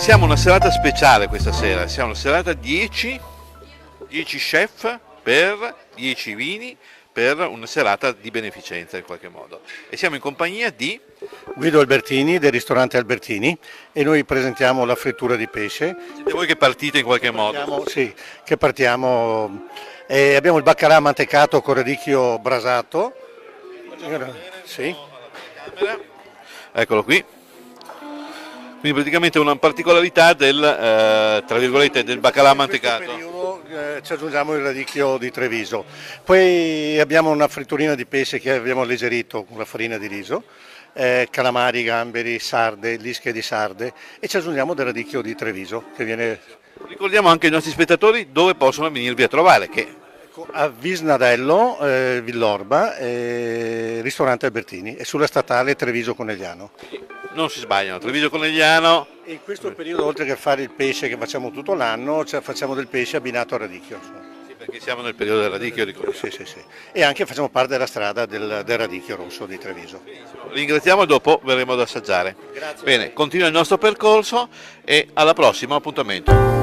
Siamo una serata speciale questa sera, siamo una serata 10 chef per 10 vini per una serata di beneficenza in qualche modo. E siamo in compagnia di Guido Albertini del ristorante Albertini e noi presentiamo la frittura di pesce. siete voi che partite in qualche modo. Sì, che partiamo. Abbiamo il baccalà mantecato con radicchio brasato. Sì. Eccolo qui. Quindi praticamente una particolarità del, tra virgolette, del baccalà In questo mantecato. periodo ci aggiungiamo il radicchio di Treviso. Poi abbiamo una fritturina di pesce che abbiamo alleggerito con la farina di riso, calamari, gamberi, sarde, lische di sarde e ci aggiungiamo del radicchio di Treviso che viene Ricordiamo anche ai nostri spettatori dove possono venirvi a trovare, che a Visnadello, Villorba, ristorante Albertini e sulla statale Treviso Conegliano. non si sbagliano, Treviso Conegliano. E in questo periodo, oltre che fare il pesce che facciamo tutto l'anno, facciamo del pesce abbinato al radicchio. Sì, perché siamo nel periodo del radicchio, ricordiamo. Sì, sì, sì. E anche facciamo parte della strada del radicchio rosso di Treviso. Ringraziamo e dopo verremo ad assaggiare. Grazie. Bene, continua il nostro percorso e alla prossima appuntamento.